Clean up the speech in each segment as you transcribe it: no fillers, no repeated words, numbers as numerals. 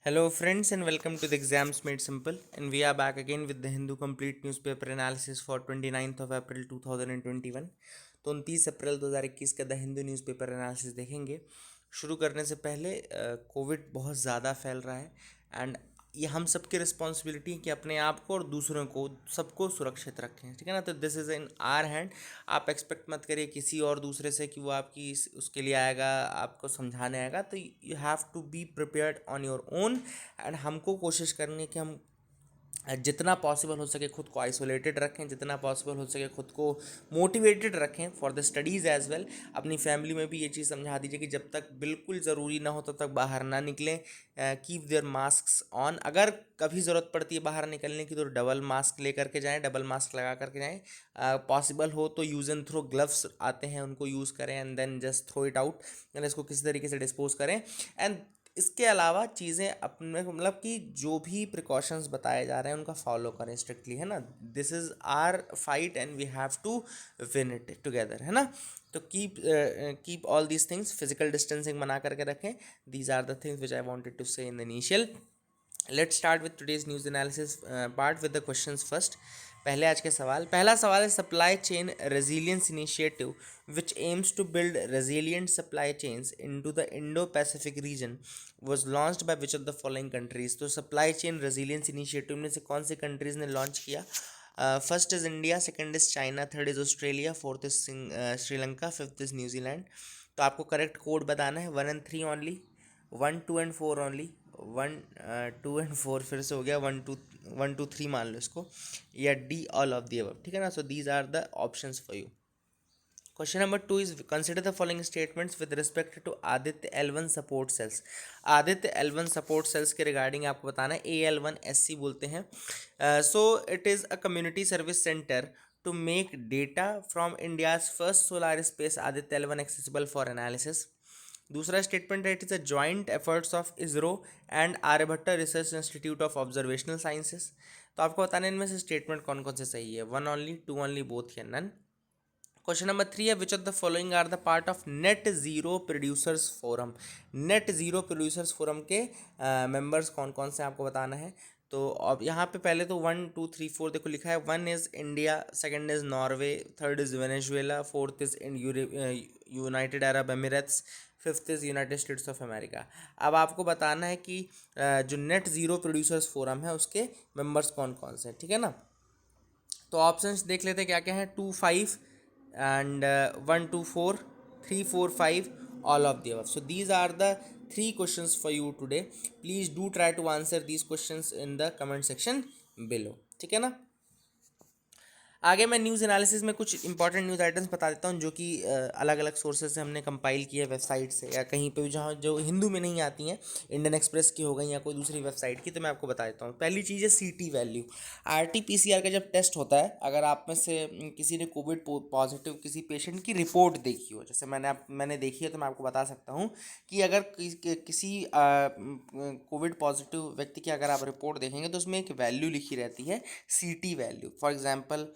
Hello, friends, and welcome to the Exams Made Simple. And we are back again with the Hindu Complete Newspaper Analysis for 29th of April 2021. तो 29 अप्रैल 2021 का the Hindu newspaper analysis देखेंगे। शुरू करने से पहले Covid बहुत ज़्यादा फैल रहा है एंड ये हम सबकी रिस्पॉन्सिबिलिटी है कि अपने आप को और दूसरों को सबको सुरक्षित रखें, ठीक है ना। तो this is in are hand. आप एक्सपेक्ट मत करिए किसी और दूसरे से कि वो आपकी उसके लिए आएगा, आपको समझाने आएगा। तो you have to be prepared on your own and हमको कोशिश करनी है कि हम जितना पॉसिबल हो सके खुद को आइसोलेटेड रखें, जितना पॉसिबल हो सके खुद को मोटिवेटेड रखें for the studies as well. अपनी फैमिली में भी ये चीज़ समझा दीजिए कि जब तक बिल्कुल ज़रूरी ना हो तब तक बाहर ना निकलें। Keep their mask on. अगर कभी ज़रूरत पड़ती है बाहर निकलने की तो डबल मास्क ले करके जाएँ, डबल मास्क लगा करके जाएँ। पॉसिबल हो तो यूज़ एंड थ्रो ग्लव्स आते हैं, उनको यूज़ करें and then just throw it out, यानी इसको किसी तरीके से डिस्पोज करें। एंड इसके अलावा चीज़ें अपने मतलब कि जो भी प्रिकॉशंस बताए जा रहे हैं उनका फॉलो करें स्ट्रिक्टली, है ना। This is our fight and we have to win it together, है ना। तो keep all these things, physical distancing बना करके रखें। These are the things which I wanted to say in the initial. Let's start with today's news analysis part with the questions first. पहले आज के सवाल, पहला सवाल है supply chain resilience initiative which aims to build resilient supply chains into the Indo Pacific region was launched by which of the following countries. तो supply chain resilience initiative में से कौन सी कंट्रीज ने लॉन्च किया? First is India, second is China, third is Australia, fourth is Sri Lanka, fifth is New Zealand. तो आपको correct code बताना है 1 and 3 only, 1 2 and 4 only, 1 2 and 4 फिर से हो गया 1 2 1 2 3 मान लो इसको, या D all of the above, ठीक है ना। So these are the options for you. Question number 2 is consider the following statements with respect to Aditya L1 support cells. Aditya L1 support cells के रिगार्डिंग आपको बताना है। AL1SC बोलते हैं। So it is a community service centre to make data from India's first solar space Aditya L1 accessible for analysis. दूसरा statement है it is a joint efforts of ISRO and Aryabhatta research institute of observational sciences. तो आपको बताना है इनमें से statement कौन कौन से सही है, 1 ओनली, 2 ओनली, बोथ या नन। क्वेश्चन नंबर 3 है which of the following are the part of net zero producers forum. Net zero producers forum के मेंबर्स कौन कौन से आपको बताना है। तो अब यहाँ पे पहले तो 1 2 3 4 देखो लिखा है। 1 is India, second is Norway, third is Venezuela, fourth is in United Arab Emirates, fifth is United states of America. अब आपको बताना है कि जो नेट ज़ीरो प्रोड्यूसर्स फोरम है उसके मेंबर्स कौन कौन से हैं, ठीक है ना। तो ऑप्शंस देख लेते हैं क्या क्या है। 2 5 and 1 2 4 3 4 5 all of the above. So these are the three questions for you today. Please do try to answer these questions in the comment section below, ठीक है ना। आगे मैं न्यूज़ एनालिसिस में कुछ इंपॉर्टेंट न्यूज़ आइटम्स बता देता हूँ जो कि अलग अलग सोर्सेज से हमने कंपाइल किए, वेबसाइट से या कहीं पे भी जहाँ जो हिंदू में नहीं आती हैं, इंडियन एक्सप्रेस की हो गई या कोई दूसरी वेबसाइट की, तो मैं आपको बता देता हूँ। पहली चीज़ है CT वैल्यू। RT-PCR का जब टेस्ट होता है, अगर आप में से किसी ने कोविड पॉजिटिव किसी पेशेंट की रिपोर्ट देखी हो, जैसे मैंने देखी है, तो मैं आपको बता सकता हूँ कि अगर किसी कोविड पॉजिटिव व्यक्ति की अगर आप रिपोर्ट देखेंगे तो उसमें एक वैल्यू लिखी रहती है, CT वैल्यू। फॉर एग्जांपल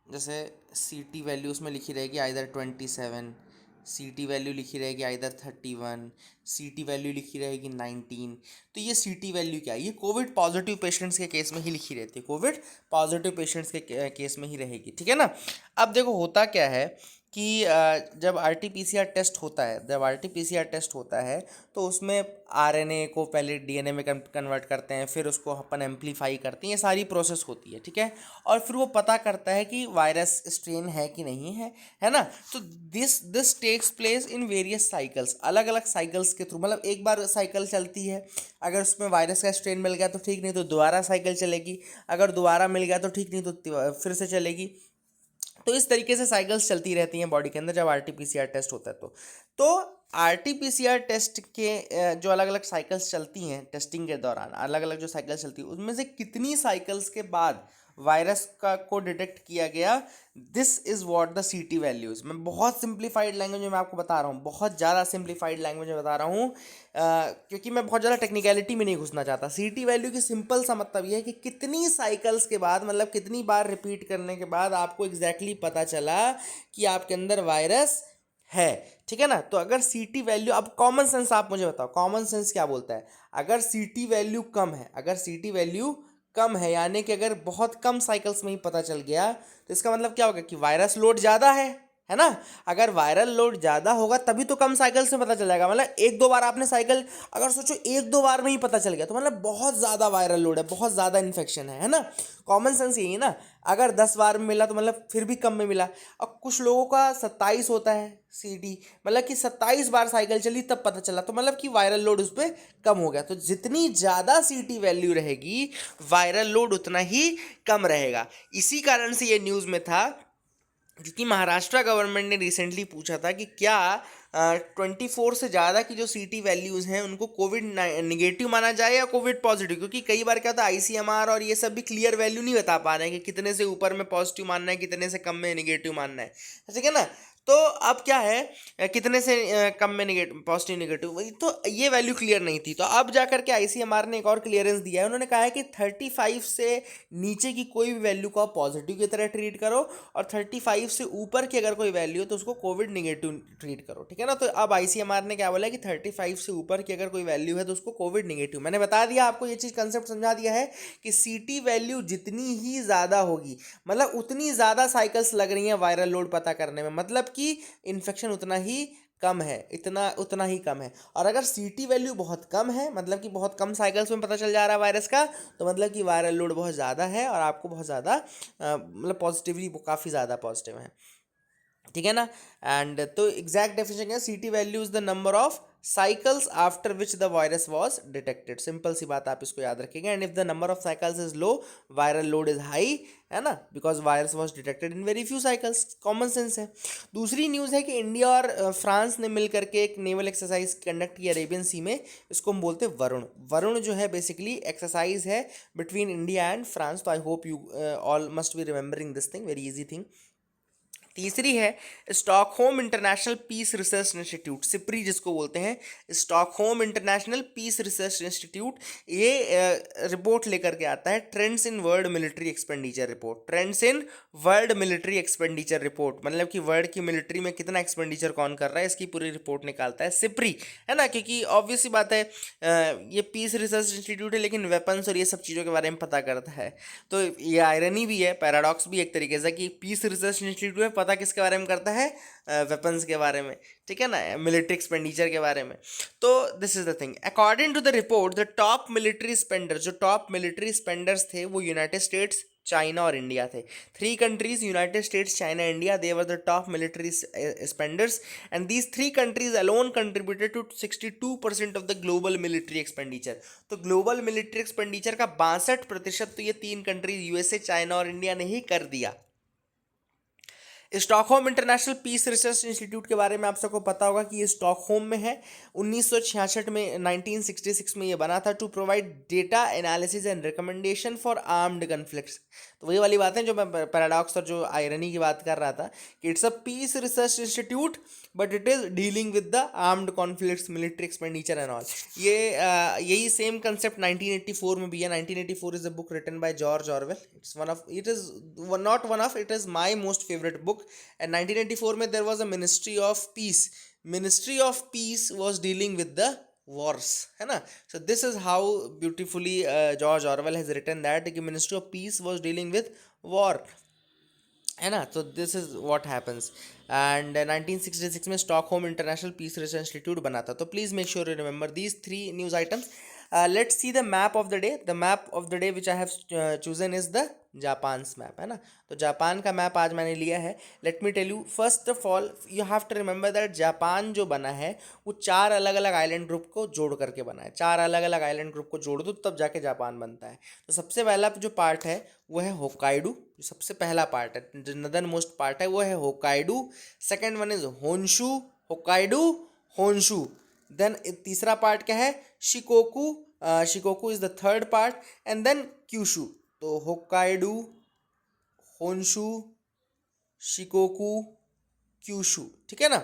जैसे CT वैल्यू उसमें लिखी रहेगी आइदर 27, CT वैल्यू लिखी रहेगी आइदर 31, CT वैल्यू लिखी रहेगी 19। तो ये CT वैल्यू क्या है? ये कोविड पॉजिटिव पेशेंट्स के केस में ही लिखी रहती है, कोविड पॉजिटिव पेशेंट्स के केस में ही रहेगी, ठीक है ना। अब देखो होता क्या है कि जब RT-PCR टेस्ट होता है, जब RT-PCR टेस्ट होता है तो उसमें RNA को पहले DNA में कन्वर्ट करते हैं, फिर उसको अपन एम्पलीफाई करते हैं, ये सारी प्रोसेस होती है, ठीक है। और फिर वो पता करता है कि वायरस स्ट्रेन है कि नहीं है ना। तो this takes place in various cycles, अलग अलग साइकिल्स के थ्रू। मतलब एक बार साइकिल चलती है, अगर उसमें वायरस का स्ट्रेन मिल गया तो ठीक, नहीं तो दोबारा साइकिल चलेगी, अगर दोबारा मिल गया तो ठीक, नहीं तो फिर से चलेगी। तो इस तरीके से साइकिल्स चलती रहती हैं बॉडी के अंदर जब RT-PCR टेस्ट होता है तो RT-PCR टेस्ट के जो अलग अलग साइकिल्स चलती हैं टेस्टिंग के दौरान, अलग अलग जो साइकिल्स चलती है उसमें से कितनी साइकिल्स के बाद वायरस का को डिटेक्ट किया गया, this is what the CT values. मैं बहुत सिंप्लीफाइड लैंग्वेज में मैं आपको बता रहा हूँ, बहुत ज़्यादा सिंप्लीफाइड लैंग्वेज में बता रहा हूँ, क्योंकि मैं बहुत ज़्यादा टेक्निकलिटी में नहीं घुसना चाहता। CT वैल्यू की सिंपल सा मतलब ये है कि कितनी साइकिल्स के बाद, मतलब कितनी बार रिपीट करने के बाद आपको एग्जैक्टली पता चला कि आपके अंदर वायरस है, ठीक है ना। तो अगर सी टी वैल्यू, अब कॉमन सेंस आप मुझे बताओ, कॉमन सेंस क्या बोलता है? अगर सी टी वैल्यू कम है, अगर सी टी वैल्यू कम है यानी कि अगर बहुत कम साइकिल्स में ही पता चल गया, तो इसका मतलब क्या होगा कि वायरस लोड ज़्यादा है ना। अगर वायरल लोड ज़्यादा होगा तभी तो कम साइकिल से पता चल जाएगा। मतलब एक दो बार आपने साइकिल, अगर सोचो एक दो बार में ही पता चल गया तो मतलब बहुत ज़्यादा वायरल लोड है, बहुत ज़्यादा इन्फेक्शन है ना। कॉमन सेंस यही है ना। अगर 10 बार में मिला तो मतलब फिर भी कम में मिला। और कुछ लोगों का 27 होता है सी डी, मतलब कि 27 बार साइकिल चली तब पता चला, तो मतलब कि वायरल लोड उस पर कम हो गया। तो जितनी ज़्यादा सी टी वैल्यू रहेगी वायरल लोड उतना ही कम रहेगा। इसी कारण से ये न्यूज़ में था, क्योंकि महाराष्ट्र गवर्नमेंट ने रिसेंटली पूछा था कि क्या 24 से ज़्यादा की जो सी टी वैल्यूज़ हैं उनको कोविड निगेटिव माना जाए या कोविड पॉजिटिव। क्योंकि कई बार क्या होता है, आईसीएमआर और ये सब भी क्लियर वैल्यू नहीं बता पा रहे हैं कि कितने से ऊपर में पॉजिटिव मानना है, कितने से कम में निगेटिव मानना है, ठीक है ना। तो अब क्या है, कितने से कम में निगेटिव पॉजिटिव निगेटिव, वही तो ये वैल्यू क्लियर नहीं थी। तो अब जा करके आईसीएमआर ने एक और क्लियरेंस दिया है। उन्होंने कहा है कि 35 से नीचे की कोई भी वैल्यू को आप पॉजिटिव की तरह ट्रीट करो, और 35 से ऊपर की अगर कोई वैल्यू हो तो उसको कोविड निगेटिव ट्रीट करो, ठीक है ना। तो अब आईसीएमआर ने क्या बोला है कि 35 से ऊपर की अगर कोई वैल्यू है तो उसको कोविड निगेटिव। मैंने बता दिया आपको, ये चीज़ कंसेप्ट समझा दिया है कि सीटी वैल्यू जितनी ही ज़्यादा होगी, मतलब उतनी ज़्यादा साइकिल्स लग रही हैं वायरल लोड पता करने में, मतलब कि इन्फेक्शन उतना ही कम है, इतना उतना ही कम है। और अगर सी टी वैल्यू बहुत कम है, मतलब कि बहुत कम साइकिल्स में पता चल जा रहा है वायरस का, तो मतलब कि वायरल लोड बहुत ज़्यादा है और आपको बहुत ज़्यादा मतलब पॉजिटिवली काफ़ी ज़्यादा पॉजिटिव है, ठीक है ना। एंड तो एग्जैक्ट डेफिनेशन है, C T value is the number of cycles after which the virus was detected. Simple सी बात, आप इसको याद रखेंगे। And if the number of cycles is low, viral load is high, है ना, because virus was detected in very few cycles. Common sense है। दूसरी न्यूज़ है कि इंडिया और फ्रांस ने मिल करके एक नेवल एक्सरसाइज कंडक्ट की अरेबियन सी में। इसको हम बोलते हैं वरुण। वरुण जो है बेसिकली एक्सरसाइज है बिटवीन इंडिया एंड फ्रांस। तो I hope you all must be remembering this thing, very easy thing. तीसरी है Stockholm international Peace Research institute, SIPRI जिसको बोलते हैं, Stockholm international Peace Research institute. ये रिपोर्ट लेकर के आता है, trends in world military expenditure report. Trends in world military expenditure report, मतलब कि वर्ल्ड की मिलिट्री में कितना एक्सपेंडिचर कौन कर रहा है, इसकी पूरी रिपोर्ट निकालता है सिप्री, है ना। क्योंकि ऑब्वियस सी बात है, ये पीस रिसर्च इंस्टीट्यूट है लेकिन वेपन्स और ये सब चीज़ों के बारे में पता करता है। तो ये आयरनी भी है, पैराडॉक्स भी एक तरीके से, कि पीस रिसर्च इंस्टीट्यूट है, पता किसके बारे में करता है, वेपन्स के बारे में, ठीक है ना, मिलिट्री एक्सपेंडिचर के बारे में। तो this is the thing, according to the report the top military spenders, जो टॉप मिलिट्री स्पेंडर्स थे वो यूनाइटेड स्टेट्स, चाइना और इंडिया थे। Three countries, United States, China, India, they were the top military spenders, and these three countries alone contributed to 62% of the global military expenditure. तो global military expenditure का 62% तो ये तीन countries USA, China और India ने ही कर दिया। Stockholm international Peace Research institute के बारे में आप सबको पता होगा कि ये स्टॉकहोम में है। 1966 में, 1966 में ये बना था, to provide data analysis and recommendation for armed conflicts. तो वही वाली बात है जो मैं पैराडॉक्स और जो आयरनी की बात कर रहा था, कि it's a peace research institute but it is dealing with the armed conflicts, military expenditure and all. ये यही सेम कंसेप्ट 1984 में भी है। 1984 is a book written by George Orwell. It's one of, it is not one of, it is my most favourite book. And 1984 में there was a ministry of peace, ministry of peace was dealing with the wars, है ना। सो this is how beautifully George Orwell has written that कि ministry of peace was dealing with war, है ना। तो this is what happens. And 1966 में Stockholm international Peace Research Institute बना था। तो please make sure you remember these three news items. Let's see the map of the day. The map of the day which I have chosen is the Japan's map, है ना। तो Japan का map आज मैंने लिया है। Let me tell you, first of all you have to remember that Japan जो बना है वो चार अलग अलग आइलैंड ग्रुप को जोड़ करके बना है। चार अलग अलग आइलैंड ग्रुप को जोड़ दो तब जाके जापान बनता है। तो सबसे पहला जो पार्ट है वो है होकाइडू, जो सबसे पहला पार्ट है, जो नदर्न मोस्ट पार्ट है वो है Hokkaido. Second one is Honshu, Hokkaido, Honshu. Then तीसरा पार्ट क्या है, Shikoku, Shikoku is the third part, and then Kyushu. तो होकाइडू, होन्शु, शिकोकू, क्यूशु, ठीक है ना।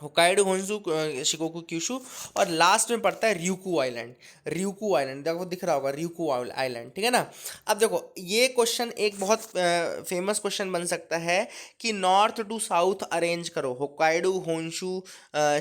होकाइडो, होन्शु, शिकोकू, क्यूशु, और लास्ट में पड़ता है ryukyu आइलैंड। ryukyu आइलैंड देखो दिख रहा होगा, ryukyu आइलैंड, ठीक है ना। अब देखो ये क्वेश्चन एक बहुत फेमस क्वेश्चन बन सकता है कि नॉर्थ टू साउथ अरेंज करो, Hokkaido, Honshu,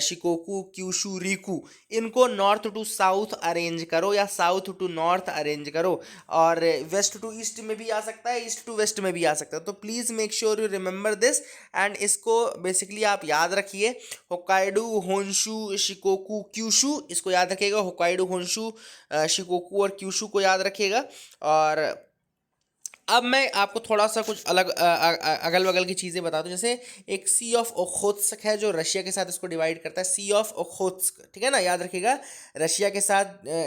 Shikoku, Kyushu, Riku, इनको नॉर्थ टू साउथ अरेंज करो या साउथ टू नॉर्थ अरेंज करो, और वेस्ट टू ईस्ट में भी आ सकता है, ईस्ट टू वेस्ट में भी आ सकता है। तो please make sure you remember this, and इसको बेसिकली आप याद रखिए। होकाइडो, होन्शु, शिकोकू, क्यूशु, इसको याद रखिएगा। होकाइडो, होन्शु, शिकोकू और क्यूशु को याद रखिएगा। और अब मैं आपको थोड़ा सा कुछ अलग अगल बगल की चीज़ें बता दूं। जैसे एक सी ऑफ ओखोत्स्क है जो रशिया के साथ इसको डिवाइड करता है, सी ऑफ ओखोत्स्क, ठीक है ना, याद रखिएगा, रशिया के साथ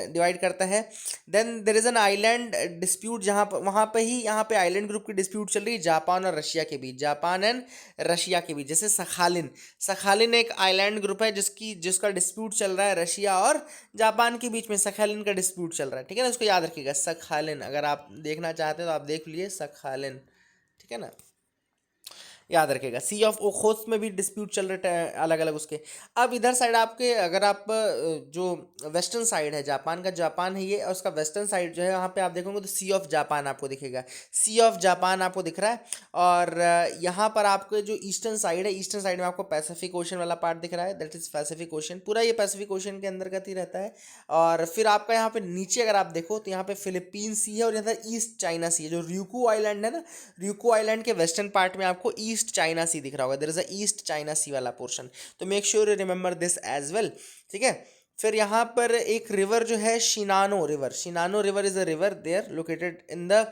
डिवाइड करता है। Then there is an island dispute, जहाँ पर वहाँ पे ही यहाँ पे आइलैंड ग्रुप की डिस्प्यूट चल रही है जापान और रशिया के बीच, जापान एंड रशिया के बीच। जैसे सखालिन, सखालिन एक आइलैंड ग्रुप है जिसका डिस्प्यूट चल रहा है रशिया और जापान के बीच में, सखालिन का डिस्प्यूट चल रहा है, ठीक है ना, उसको याद रखिएगा सखालिन। अगर आप देखना चाहते हैं तो आप देख लिए सखालिन, ठीक है ना, याद रखेगा। सी ऑफ ओखोत्स्क में भी डिस्प्यूट चल रहे हैं अलग अलग उसके। अब इधर साइड आपके, अगर आप जो वेस्टर्न साइड है जापान का, जापान है ये, और उसका वेस्टर्न साइड जो है वहाँ पे आप देखोगे तो सी ऑफ जापान आपको दिखेगा, सी ऑफ जापान आपको दिख रहा है। और यहाँ पर आपको जो ईस्टर्न साइड है, ईस्टर्न साइड में आपको पैसिफिक ओशन वाला पार्ट दिख रहा है, दैट इज पैसिफिक ओशन, पूरा ये पैसिफिक ओशन के अंतर्गत ही रहता है। और फिर आपका यहाँ पे नीचे अगर आप देखो तो यहाँ पे फिलीपीन सी है, और इधर ईस्ट चाइना सी है। जो ryukyu आइलैंड है ना, ryukyu आइलैंड के वेस्टर्न पार्ट में आपको ईस्ट चाइना सी दिख रहा होगा, there is a East China Sea वाला पोर्शन। तो make sure you remember this as well, ठीक है। फिर यहाँ पर एक रिवर जो है Shinano river, Shinano river is a river there located in the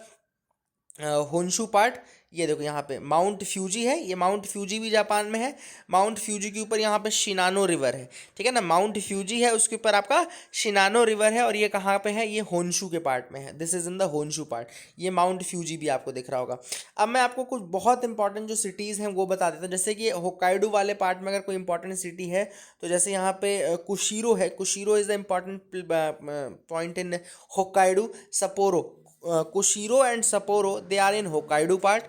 Honshu part. ये देखो यहाँ पे माउंट फ्यूजी है, ये माउंट फ्यूजी भी जापान में है। माउंट फ्यूजी के ऊपर यहाँ पे शिनानो रिवर है, ठीक है ना, माउंट फ्यूजी है उसके ऊपर आपका शिनानो रिवर है। और ये कहाँ पे है, ये होन्शु के पार्ट में है, this is in the Honshu part. ये माउंट फ्यूजी भी आपको दिख रहा होगा। अब मैं आपको कुछ बहुत इंपॉर्टेंट जो सिटीज़ हैं वो बता देता हूँ। जैसे कि होकाइडो वाले पार्ट में अगर कोई इंपॉर्टेंट सिटी है तो जैसे यहाँ पे कुशीरो है, Kushiro is the important point in Hokkaido. Sapporo, Kushiro and Sapporo they are in Hokkaido part,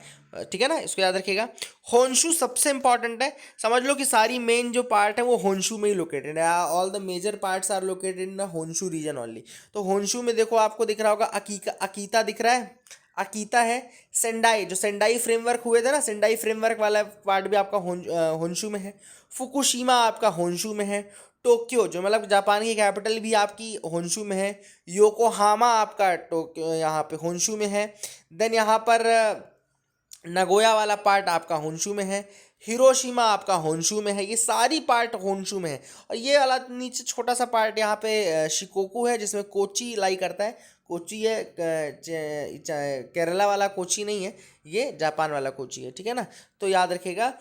ठीक है ना, इसको याद रखिएगा। होन्शु सबसे इंपॉर्टेंट है, समझ लो कि सारी मेन जो पार्ट है वो होन्शु में ही लोकेटेड है, all the major parts are located in the Honshu region only. तो होन्शु में देखो आपको दिख रहा होगा अकीता दिख रहा है, अकीता है। सेंडाई, जो सेंडाई फ्रेमवर्क हुए थे ना, सेंडाई फ्रेमवर्क वाला पार्ट भी आपका होन्शु में है। फुकुशिमा आपका होन्शु में है। टोक्यो, जो मतलब जापान की कैपिटल भी आपकी होन्शु में है। योकोहामा आपका टोक्यो यहाँ पे होन्शु में है। देन यहाँ पर नगोया वाला पार्ट आपका होन्शु में है। हिरोशिमा आपका होन्शु में है। ये सारी पार्ट होन्शु में है। और ये वाला नीचे छोटा सा पार्ट यहाँ पे शिकोकू है, जिसमें कोची लाई करता है, कोची है, केरला वाला कोची नहीं है, ये जापान वाला कोची है, ठीक है ना। तो याद रखिएगा,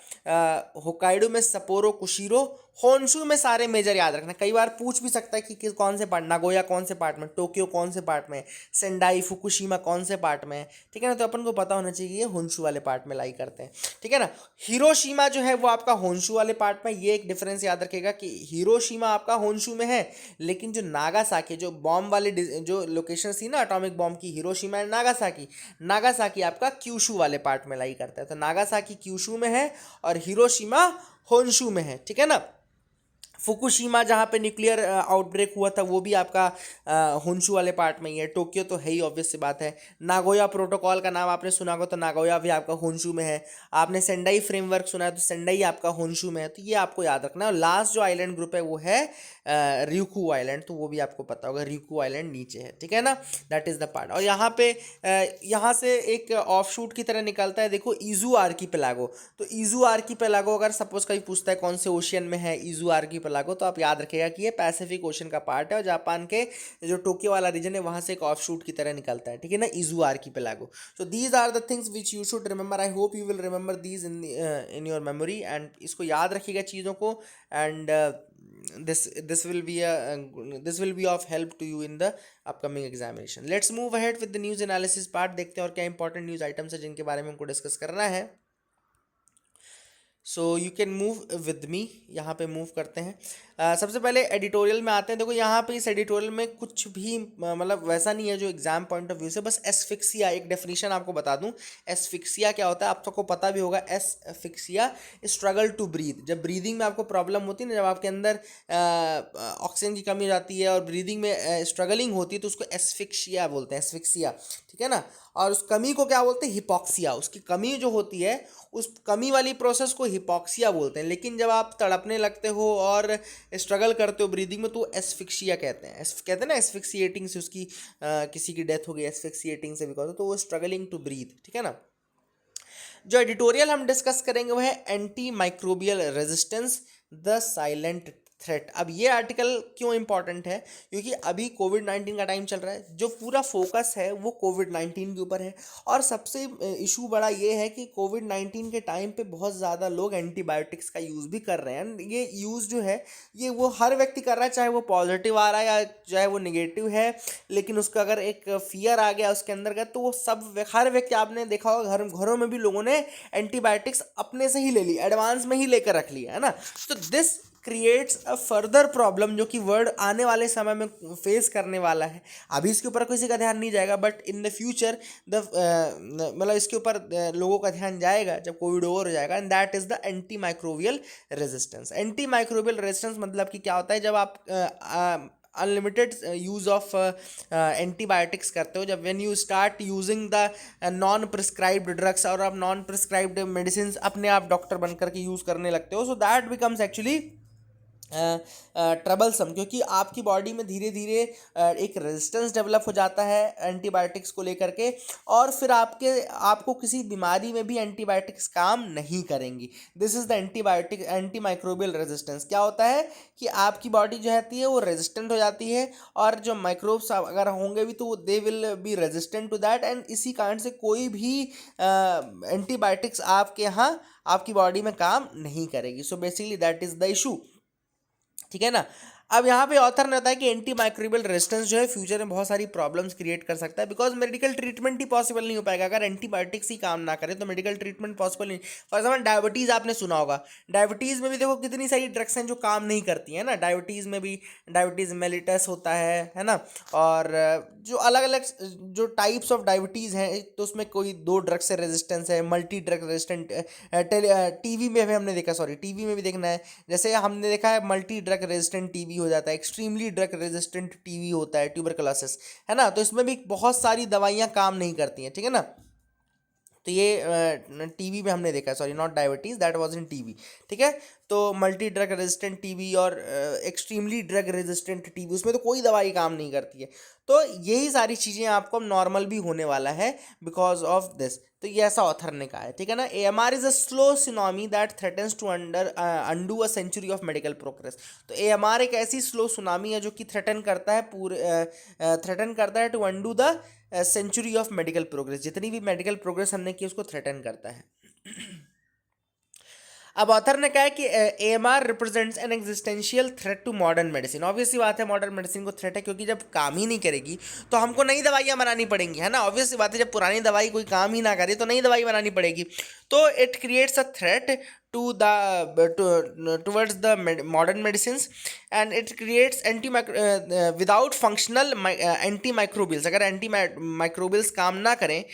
होकाइडो में सपोरो, कुशीरो, होन्शु में सारे मेजर याद रखना। कई बार पूछ भी सकता है कि कौन से पार्ट, नागोया कौन से पार्ट में, टोक्यो कौन से पार्ट में, सेंडाई फुकुशिमा कौन से पार्ट में है, ठीक है ना। तो अपन को पता होना चाहिए ये होन्शु वाले पार्ट में लाई करते हैं, ठीक है ना। हिरोशिमा जो है वो आपका होन्शु वाले पार्ट में। ये एक डिफरेंस याद रखिएगा कि हिरोशिमा आपका होन्शु में है, लेकिन जो नागासाकी, जो बॉम्ब वाली जो लोकेशन थी ना अटोमिक बॉम्ब की, हिरोशिमा एंड नागासाकी, नागासाकी आपका क्यूशु वाले पार्ट में लाई करता है। तो नागासाकी क्यूशु में है और हिरोशिमा होन्शु में है, ठीक है ना। फुकुशिमा जहाँ पे न्यूक्लियर आउटब्रेक हुआ था वो भी आपका होन्शु वाले पार्ट में ही है। टोक्यो तो है ही, ऑब्वियस सी बात है। नागोया प्रोटोकॉल का नाम आपने सुना होगा, तो नागोया भी आपका होन्शु में है। आपने सेंडाई फ्रेमवर्क सुना है तो सेंडाई आपका होन्शु में है। तो ये आपको याद रखना है। और लास्ट जो आइलैंड ग्रुप है वो है ryukyu आइलैंड, तो वो भी आपको पता होगा, ryukyu आइलैंड नीचे है, ठीक है ना, दैट इज़ द पार्ट। और यहाँ पे यहाँ से एक ऑफ शूट की तरह निकलता है, देखो ईजू आर्कीपेलागो। तो ईजू आर्कीपेलागो अगर सपोज कभी पूछता है कौन से ओशियन में है ईजू आर्कीपेलागो, तो आप याद रखिएगा कि ये पैसिफिक ओशन का पार्ट है, और जापान के जो टोक्यो वाला रीजन है वहाँ से एक ऑफ शूट की तरह निकलता है, ठीक है ना, Izu archipelago. So these are the things which you should remember. I hope you will remember these in your memory, and इसको याद रखिएगा चीज़ों को। And this will be a this will be of help to you in the upcoming examination. Let's move ahead with the news analysis part. देखते हैं और क्या important news items है जिनके बारे में हमको डिस्कस करना है। So you can move with me, यहाँ पे मूव करते हैं। सबसे पहले एडिटोरियल में आते हैं। देखो यहाँ पे इस एडिटोरियल में कुछ भी मतलब वैसा नहीं है जो एग्जाम पॉइंट ऑफ व्यू से, बस एस्फिक्सिया एक डेफिनेशन आपको बता दूं। एस्फिक्सिया क्या होता है आप सबको पता भी होगा। एस्फिक्सिया स्ट्रगल टू ब्रीथ, जब ब्रीदिंग में आपको प्रॉब्लम होती है ना, जब आपके अंदर ऑक्सीजन की कमी हो जाती है और ब्रीदिंग में स्ट्रगलिंग होती है, तो उसको एस्फिक्सिया बोलते हैं, एस्फिक्सिया, ठीक है ना। और उस कमी को क्या बोलते हैं? हिपॉक्सिया। उसकी कमी जो होती है, उस कमी वाली प्रोसेस को हिपॉक्सिया बोलते हैं। लेकिन जब आप तड़पने लगते हो और स्ट्रगल करते हो ब्रीदिंग में, तो एस्फिक्सिया कहते हैं। कहते हैं ना एस्फिक्सिएटिंग से उसकी किसी की डेथ हो गई एस्फिक्सिएटिंग से बिकॉज, तो वो स्ट्रगलिंग टू ब्रीथ, ठीक है ना। जो एडिटोरियल हम डिस्कस करेंगे वो है anti microbial resistance, the silent threat. अब ये आर्टिकल क्यों इंपॉर्टेंट है? क्योंकि अभी कोविड-19 का टाइम चल रहा है, जो पूरा फोकस है वो कोविड-19 के ऊपर है। और सबसे इशू बड़ा ये है कि कोविड-19 के टाइम पे बहुत ज़्यादा लोग एंटीबायोटिक्स का यूज़ भी कर रहे हैं। ये यूज़ जो है ये वो हर व्यक्ति कर रहा है, चाहे वो पॉजिटिव आ रहा है या चाहे वो निगेटिव है। लेकिन उसका अगर एक फियर आ गया उसके अंदर का, तो वो हर व्यक्ति, आपने देखा होगा घरों में भी लोगों ने एंटीबायोटिक्स अपने से ही ले ली, एडवांस में ही लेकर रख लिया है ना। तो this creates a further problem, जो कि वर्ल्ड आने वाले समय में फेस करने वाला है। अभी इसके ऊपर किसी का ध्यान नहीं जाएगा, बट इन द फ्यूचर मतलब इसके ऊपर लोगों का ध्यान जाएगा जब कोविड ओवर हो जाएगा। And that is the anti microbial resistance. Anti microbial resistance मतलब कि क्या होता है? जब आप अनलिमिटेड यूज ऑफ एंटीबायोटिक्स करते हो, जब when you start using the non prescribed drugs, और आप नॉन प्रिस्क्राइब्ड मेडिसिन अपने आप डॉक्टर बन करके यूज़ करने लगते हो, so that becomes actually troublesome. क्योंकि आपकी बॉडी में धीरे धीरे एक रेजिस्टेंस डेवलप हो जाता है एंटीबायोटिक्स को लेकर के, और फिर आपको किसी बीमारी में भी एंटीबायोटिक्स काम नहीं करेंगी। This is the anti microbial resistance. क्या होता है कि आपकी बॉडी जो रहती है वो रेजिस्टेंट हो जाती है, और जो माइक्रोब्स अगर होंगे भी तो they will be resistant to that, and इसी कारण से कोई भी एंटीबायोटिक्स आपके यहाँ आपकी बॉडी में काम नहीं करेगी। So basically that is the issue, ठीक है ना। अब यहाँ पे ऑथर ने बताया कि एंटी माइक्रोबियल रेजिस्टेंस जो है फ्यूचर में बहुत सारी प्रॉब्लम्स क्रिएट कर सकता है, because medical treatment he possible नहीं हो पाएगा अगर एंटीबायोटिक्स ही काम ना करे, तो मेडिकल ट्रीटमेंट पॉसिबल नहीं। फॉर एग्जाम्पल डायबिटीज़ आपने सुना होगा, डायबिटीज़ में भी देखो कितनी सारी ड्रग्स हैं जो काम नहीं करती हैं ना। डायबिटीज़ में भी डायबिटीज़ मेलिटस होता है ना। और जो अलग अलग जो टाइप्स ऑफ डायबिटीज़ हैं, तो उसमें कोई 2 ड्रग से रेजिस्टेंस है, मल्टी ड्रग रेजिस्टेंट। टीवी में भी हमने देखा, सॉरी टीवी में भी देखना है, जैसे हमने देखा है मल्टी ड्रग रेजिस्टेंट टीबी हो जाता है, एक्सट्रीमली ड्रग रेजिस्टेंट टीबी होता है, ट्यूबरकुलोसिस, है ना। तो इसमें भी बहुत सारी दवाइयाँ काम नहीं करती हैं, ठीक है ना। तो ये टीबी में हमने देखा, sorry not diabetes, that was in TB, ठीक है। तो मल्टी ड्रग रेजिस्टेंट टीबी और एक्सट्रीमली ड्रग रेजिस्टेंट टीबी, उसमें तो कोई दवाई काम नहीं करती है। तो यही सारी चीज़ें आपको नॉर्मल भी होने वाला है बिकॉज ऑफ दिस। तो ये ऐसा ऑथर ने कहा है, ठीक है ना। AMR is a slow tsunami that threatens to undo a century of medical progress. तो AMR एक ऐसी स्लो सुनामी है जो कि थ्रेटन करता है to undo the century of medical progress. जितनी भी मेडिकल प्रोग्रेस हमने की उसको थ्रेटन करता है। अब ऑथर ने कहा है कि AMR represents an existential threat to modern medicine. Obvious सी बात है मॉडर्न मेडिसिन को थ्रेट है, क्योंकि जब काम ही नहीं करेगी तो हमको नई दवाइयाँ बनानी पड़ेंगी, है ना। ऑब्वियस सी बात है, जब पुरानी दवाई कोई काम ही ना करे तो नई दवाई बनानी पड़ेगी। तो it creates a threat towards the modern medicines, and it creates without functional antimicrobials। अगर antimicrobials काम ना करें,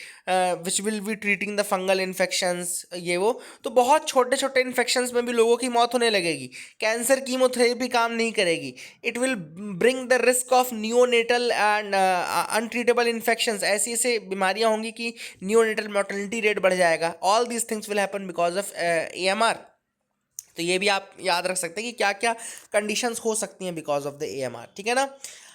which will be treating the fungal infections, ये वो, तो बहुत छोटे छोटे इन्फेक्शंस में भी लोगों की मौत होने लगेगी। कैंसर कीमोथेरेपी काम नहीं करेगी। It will bring the risk of neonatal and untreatable infections. ऐसी ऐसी बीमारियां होंगी कि नियोनेटल मोर्टेलिटी रेट बढ़ जाएगा। All these things will happen because of AMR। तो ये भी आप याद रख सकते हैं कि क्या क्या कंडीशंस हो सकती हैं बिकॉज ऑफ द AMR, ठीक है ना।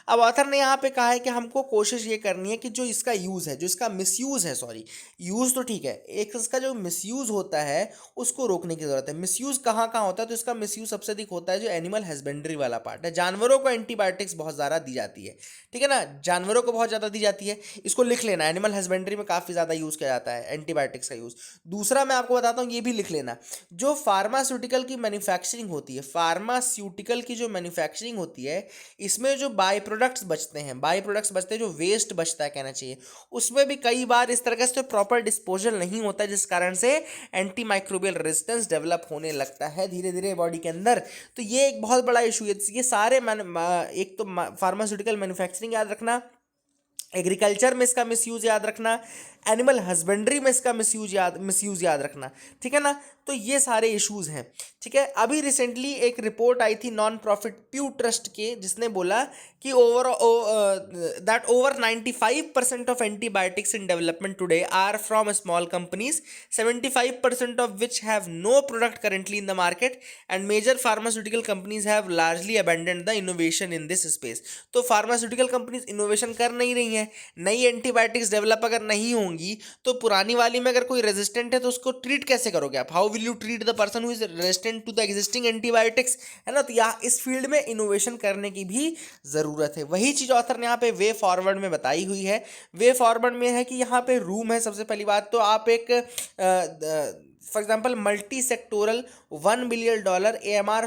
अब ऑथर ने यहाँ पे कहा है कि हमको कोशिश ये करनी है कि जो इसका यूज़ है, जो इसका मिसयूज़ है, सॉरी यूज़ तो ठीक है, एक इसका जो मिसयूज़ होता है उसको रोकने की ज़रूरत है। मिसयूज़ कहाँ कहाँ होता है? तो इसका मिसयूज़ सबसे अधिक होता है जो एनिमल हस्बेंड्री वाला पार्ट है। जानवरों को एंटीबायोटिक्स बहुत ज़्यादा दी जाती है, ठीक है ना। जानवरों को बहुत ज़्यादा दी जाती है, इसको लिख लेना। एनिमल हस्बेंड्री में काफ़ी ज़्यादा यूज़ किया जाता है एंटीबायोटिक्स का यूज़। दूसरा मैं आपको बताता हूँ, ये भी लिख लेना, जो फार्मास्यूटिकल की मैन्युफैक्चरिंग होती है, फार्मास्यूटिकल की जो मैन्युफैक्चरिंग होती है, इसमें जो बाय प्रोडक्ट्स बचते हैं, बाई प्रोडक्ट्स बचते हैं, जो वेस्ट बचता है कहना चाहिए, उसमें भी कई बार इस तरह से प्रॉपर डिस्पोजल नहीं होता, जिस कारण से एंटी माइक्रोबियल रेजिस्टेंस डेवलप होने लगता है धीरे धीरे बॉडी के अंदर। तो ये एक बहुत बड़ा इशू है। ये सारे एक तो फार्मास्यूटिकल मैन्युफैक्चरिंग याद रखना, एग्रीकल्चर में इसका मिसयूज याद रखना, एनिमल हस्बेंड्री में इसका मिसयूज याद रखना, ठीक है ना। तो ये सारे इश्यूज हैं, ठीक है। अभी रिसेंटली एक रिपोर्ट आई थी नॉन प्रॉफिट प्यू ट्रस्ट के, जिसने बोला कि that over 95% of antibiotics in development today are from small companies, 75% of which have no product currently in the market, and major pharmaceutical companies have largely abandoned the innovation in this space. तो pharmaceutical companies innovation कर नहीं रही हैं, नई antibiotics develop अगर नहीं होंगी तो पुरानी वाली में अगर कोई रेजिस्टेंट है तो उसको ट्रीट कैसे करोगे आप? How will you treat the person who is resistant to the existing antibiotics, है ना। तो यहाँ इस फील्ड में इनोवेशन करने की भी जरूरत है। वही चीज ऑथर ने यहाँ पे वे फॉरवर्ड में बताई हुई है। वे फॉरवर्ड में है कि यहाँ पे रूम है। सबसे पहली बात तो आप एक for example multi sectoral $1 billion AMR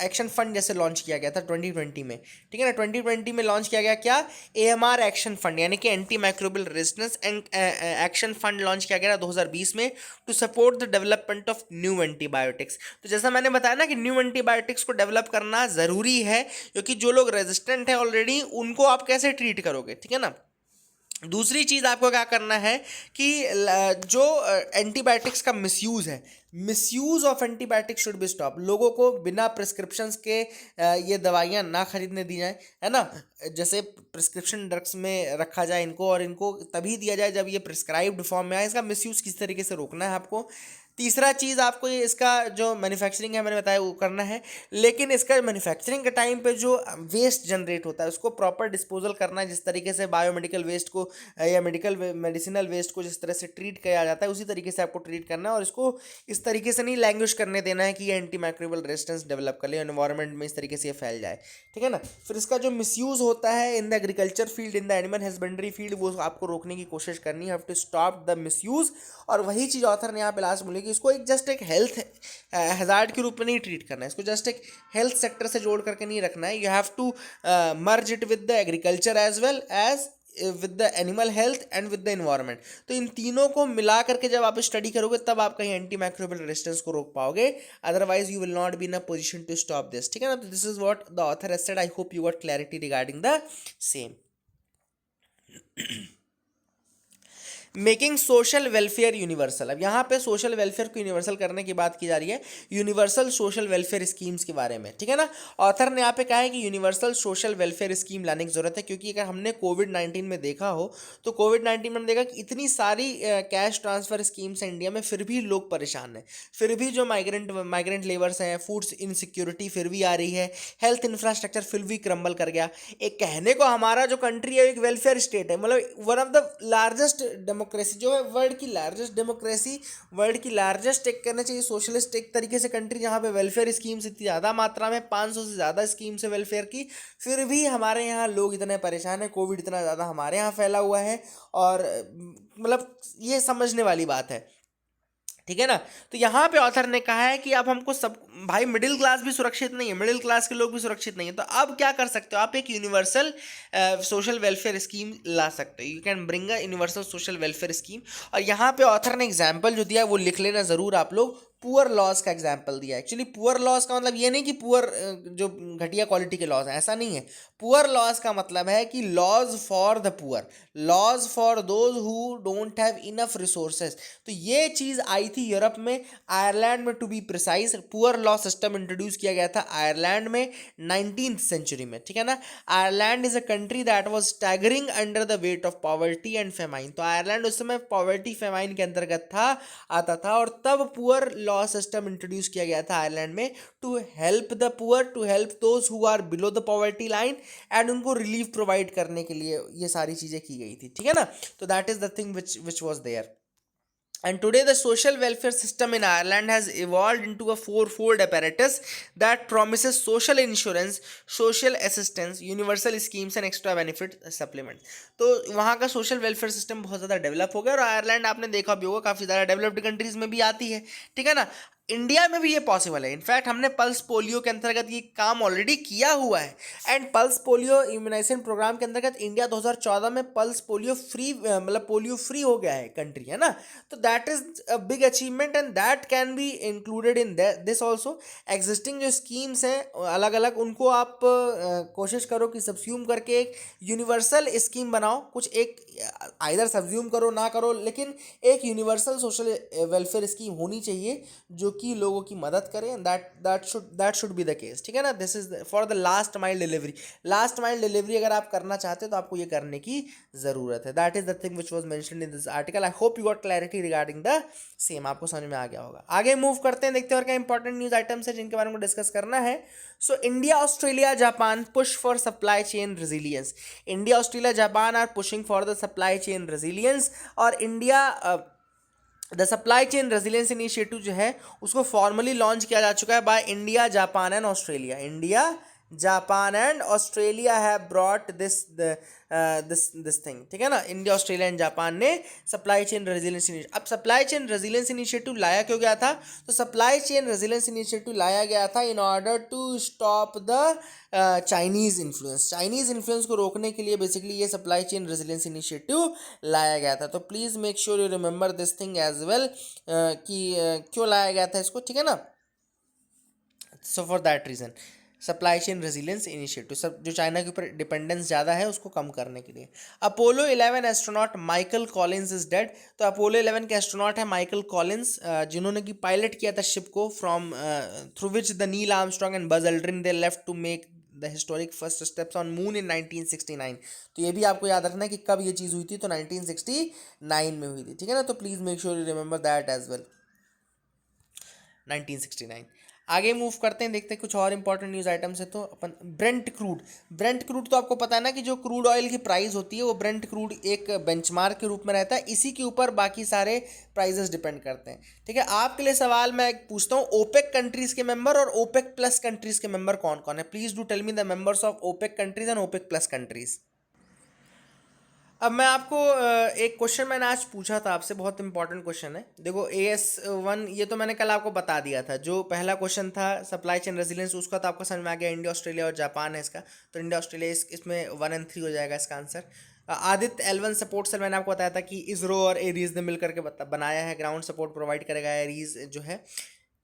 action fund जैसे लॉन्च किया गया था 2020 में, ठीक है ना। 2020 में लॉन्च किया गया क्या? AMR एक्शन फंड, यानी कि anti microbial resistance and action fund launch किया गया 2020 में, to support the development of new antibiotics. तो जैसा मैंने बताया ना कि न्यू एंटीबायोटिक्स को डेवलप करना ज़रूरी है, क्योंकि जो लोग रेजिस्टेंट हैं ऑलरेडी उनको आप कैसे ट्रीट करोगे, ठीक है ना। दूसरी चीज़ आपको क्या करना है कि जो एंटीबायोटिक्स का मिसयूज़ है, misuse of antibiotics should be stop. लोगों को बिना प्रिस्क्रिप्शंस के ये दवाइयाँ ना खरीदने दी जाए, है ना। जैसे प्रिस्क्रिप्शन ड्रग्स में रखा जाए इनको, और इनको तभी दिया जाए जब ये प्रिस्क्राइब्ड फॉर्म में आए। इसका मिसयूज़ किस तरीके से रोकना है आपको। तीसरा चीज़ आपको ये इसका जो मैन्युफैक्चरिंग है मैंने बताया वो करना है, लेकिन इसका मैन्युफैक्चरिंग के टाइम पे जो वेस्ट जनरेट होता है उसको प्रॉपर डिस्पोजल करना है। जिस तरीके से बायोमेडिकल वेस्ट को या मेडिसिनल वेस्ट को जिस तरह से ट्रीट किया जाता है उसी तरीके से आपको ट्रीट करना है, और इसको इस तरीके से नहीं लैंग्वेज करने देना है कि ये एंटी माइक्रोबियल रेजिस्टेंस डेवलप कर ले, एनवायरनमेंट में इस तरीके से ये फैल जाए, ठीक है ना। फिर इसका जो मिसयूज़ होता है in the agriculture field, in the animal husbandry field, वो आपको रोकने की कोशिश करनी है। Have to stop the misuse. और वही चीज़ ऑथर ने यहाँ पे लास्ट बोली कि इसको एक जस्ट एक हेल्थ हैजार्ड के रूप में नहीं ट्रीट करना है, इसको जस्ट एक हेल्थ सेक्टर से जोड़ करके नहीं रखना है। You have to merge it with the agriculture as well as with the animal health and with the environment. तो इन तीनों को मिला करके जब आप स्टडी करोगे तब आप कहीं एंटी माइक्रोबियल रेजिस्टेंस को रोक पाओगे, otherwise you will not be in a position to stop this, ठीक है ना। तो this is what the author has said. I hope you got clarity regarding the same. Making social welfare universal. अब यहाँ पे सोशल वेलफेयर को universal करने की बात की जा रही है, यूनिवर्सल सोशल वेलफेयर स्कीम्स के बारे में, ठीक है ना। ऑथर ने यहाँ पे कहा है कि यूनिवर्सल सोशल वेलफेयर स्कीम लाने की जरूरत है, क्योंकि अगर हमने कोविड-19 में देखा हो तो कोविड-19 में हमने देखा कि इतनी सारी कैश ट्रांसफर स्कीम्स हैं इंडिया में, फिर भी लोग परेशान हैं, फिर भी जो माइग्रेंट लेबर्स हैं, फूड्स इनसिक्योरिटी फिर भी आ रही है, हेल्थ इंफ्रास्ट्रक्चर फिर भी क्रम्बल कर गया। एक कहने को हमारा जो कंट्री है एक वेलफेयर स्टेट है, मतलब one of the largest democracy जो है, वर्ल्ड की लार्जेस्ट डेमोक्रेसी, वर्ल्ड की लार्जेस्ट एक कहना चाहिए सोशलिस्ट एक तरीके से कंट्री, जहाँ पे वेलफेयर स्कीम्स इतनी ज़्यादा मात्रा में 500 से ज़्यादा स्कीम्स है वेलफेयर की, फिर भी हमारे यहाँ लोग इतने परेशान हैं, कोविड इतना ज़्यादा हमारे यहाँ फैला हुआ है, और मतलब ये समझने वाली बात है, ठीक है ना। तो यहाँ पे ऑथर ने कहा है कि अब हमको सब, भाई मिडिल क्लास भी सुरक्षित नहीं है, मिडिल क्लास के लोग भी सुरक्षित नहीं है, तो अब क्या कर सकते हो आप? एक यूनिवर्सल सोशल वेलफेयर स्कीम ला सकते हो। You can bring a universal social welfare scheme. और यहाँ पे ऑथर ने एग्जाम्पल जो दिया वो लिख लेना ज़रूर आप लोग। पुअर लॉज का एग्जाम्पल दिया। एक्चुअली पुअर लॉज का मतलब ये नहीं कि पुअर जो घटिया क्वालिटी के लॉज हैं, ऐसा नहीं है। पुअर लॉज का मतलब है कि laws for the poor, laws for those who don't have enough resources. तो ये चीज़ आई थी यूरोप में, आयरलैंड में to be precise. Poor law system introduce किया गया था आयरलैंड में 19th सेंचुरी में, ठीक है ना। Ireland is a country that was staggering under the weight of poverty and famine. तो आयरलैंड उस समय पॉवर्टी फेमाइन के अंतर्गत आता था, और तब पुअर लॉ सिस्टम इंट्रोड्यूस किया गया था आयरलैंड में, to help the poor, to help those who are below the poverty line, and उनको रिलीफ प्रोवाइड करने के लिए ये सारी चीज़ें की गई थी, ठीक है ना। तो that is the thing which was there. And today the social welfare system in Ireland has evolved into a four-fold apparatus that promises social insurance, social assistance, universal schemes and extra benefit supplement। तो वहाँ का social welfare system बहुत ज़्यादा develop हो गया, और Ireland आपने देखा भी होगा काफ़ी ज़्यादा डेवलप्ड कंट्रीज़ में भी आती है, ठीक है ना। इंडिया में भी ये पॉसिबल है। इनफैक्ट हमने पल्स पोलियो के अंतर्गत ये काम ऑलरेडी किया हुआ है। And pulse polio immunisation programme के अंतर्गत इंडिया 2014 में पल्स पोलियो फ्री, मतलब पोलियो फ्री हो गया है कंट्री, है ना। तो that is a big achievement and that can be included in this also. Existing जो स्कीम्स हैं अलग अलग, उनको आप कोशिश करो कि सब्स्यूम करके एक यूनिवर्सल स्कीम बनाओ। कुछ एक आइदर सब्ज्यूम करो ना करो, लेकिन एक यूनिवर्सल सोशल वेलफेयर स्कीम होनी चाहिए जो कि लोगों की मदद करें। That should be the case, ठीक है ना। This is for the last mile delivery. Last mile delivery अगर आप करना चाहते हो तो आपको ये करने की ज़रूरत है। That is the thing which was mentioned in this article. I hope you got clarity regarding the same, आपको समझ में आ गया होगा। आगे मूव करते हैं, देखते हैं और क्या इंपॉर्टेंट न्यूज़ आइटम्स है जिनके बारे में डिस्कस करना है। So India Australia Japan push for supply chain resilience. India Australia Japan are pushing for the supply chain resilience. और India the supply chain resilience initiative जो है उसको फॉर्मली लॉन्च किया जा चुका है by India, Japan and Australia. India, Japan and Australia have brought this thing, ठीक है ना। इंडिया, ऑस्ट्रेलिया एंड जापान ने सप्लाई चेन रेजिलियंस इनिशिएटिव। अब सप्लाई चेन रेजिलियंस इनिशिएटिव लाया क्यों गया था? तो सप्लाई चेन रेजिलियंस इनिशिएटिव लाया गया था in order to stop the Chinese influence. Chinese influence को रोकने के लिए बेसिकली ये सप्लाई चेन रेजिलियंस इनिशिएटिव लाया गया था। तो please make sure you remember this thing as well, कि क्यों लाया गया था इसको, ठीक है ना। So for that reason supply chain resilience initiative, सब जो चाइना के ऊपर डिपेंडेंस ज़्यादा है उसको कम करने के लिए। Apollo 11 astronaut Michael Collins is dead. तो अपोलो 11 के एस्ट्रोनॉट है माइकल कॉलिंस, जिन्होंने कि पायलट किया था शिप को from through which the Neil Armstrong and Buzz Aldrin they left to make the historic first steps on moon in 1969। तो ये भी आपको याद रखना है कि कब ये चीज़ हुई थी, तो 1969 में हुई थी, ठीक है ना। तो please make sure you remember that as well, 1969। आगे मूव करते हैं, देखते हैं कुछ और इंपॉर्टेंट न्यूज़ आइटम्स है। तो अपन ब्रेंट क्रूड तो आपको पता है ना कि जो क्रूड ऑयल की प्राइस होती है वो ब्रेंट क्रूड एक बेंचमार्क के रूप में रहता है। इसी के ऊपर बाकी सारे प्राइजेस डिपेंड करते हैं, ठीक है। आपके लिए सवाल मैं पूछता हूँ, ओपेक कंट्रीज़ के मेंबर और ओपेक प्लस कंट्रीज़ के मेंबर कौन कौन है? Please do tell me the members of OPEC countries and OPEC plus countries. अब मैं आपको एक क्वेश्चन मैंने आज पूछा था आपसे, बहुत इंपॉर्टेंट क्वेश्चन है। देखो AS1 ये तो मैंने कल आपको बता दिया था। जो पहला क्वेश्चन था सप्लाई चेन रेजिलियंस, उसका तो आपको समझ में आ गया, इंडिया, ऑस्ट्रेलिया और जापान है इसका। तो इंडिया, ऑस्ट्रेलिया इसमें 1 और 3 हो जाएगा इसका answer. Aditya L1 support cell मैंने आपको बताया था कि इसरो और एरीज ने मिलकर के बनाया है, ग्राउंड सपोर्ट प्रोवाइड करेगा एरीज जो है।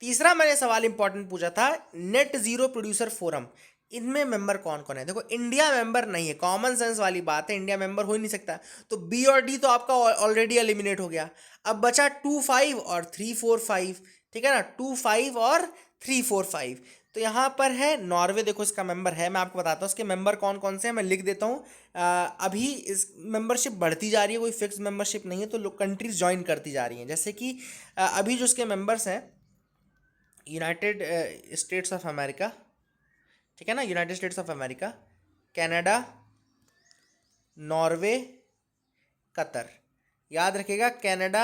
तीसरा मैंने सवाल इंपॉर्टेंट पूछा था, नेट जीरो प्रोड्यूसर फोरम, इनमें मेंबर कौन कौन है? देखो इंडिया मेंबर नहीं है, कॉमन सेंस वाली बात है, इंडिया मेंबर हो ही नहीं सकता। तो बी और डी तो आपका ऑलरेडी एलिमिनेट हो गया। अब बचा 2, 5 और 3, 4, 5, ठीक है ना। 2, 5 और 3, 4, 5। तो यहाँ पर है नॉर्वे, देखो इसका मेंबर है, मैं आपको बताता हूँ इसके मेंबर कौन कौन से हैं, मैं लिख देता हूँ। अभी इस मेंबरशिप बढ़ती जा रही है, कोई फिक्स मेंबरशिप नहीं है, तो लोग कंट्रीज ज्वाइन करती जा रही हैं। जैसे कि अभी जो इसके मेंबर्स हैं, यूनाइटेड स्टेट्स ऑफ अमेरिका, ठीक है ना, United states of America, Canada, Norway, Qatar. याद रखिएगा, कनाडा,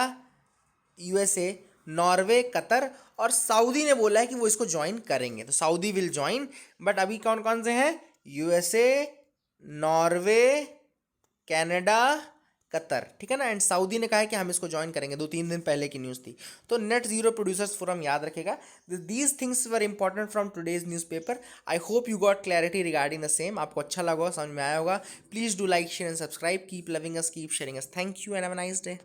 USA, नॉर्वे, कतर और सऊदी ने बोला है कि वो इसको ज्वाइन करेंगे, तो सऊदी विल ज्वाइन। बट अभी कौन कौन से हैं? USA, नॉर्वे, कनाडा, कतर, ठीक है ना। एंड सऊदी ने कहा है कि हम इसको ज्वाइन करेंगे, 2-3 दिन पहले की न्यूज़ थी। तो नेट जीरो प्रोड्यूसर्स फोरम याद रखेगा। These things were important from today's newspaper. I hope you got clarity regarding the same. आपको अच्छा लगा, समझ में आया होगा। Please do like, share and subscribe. Keep loving us, keep sharing us. Thank you and have a nice day.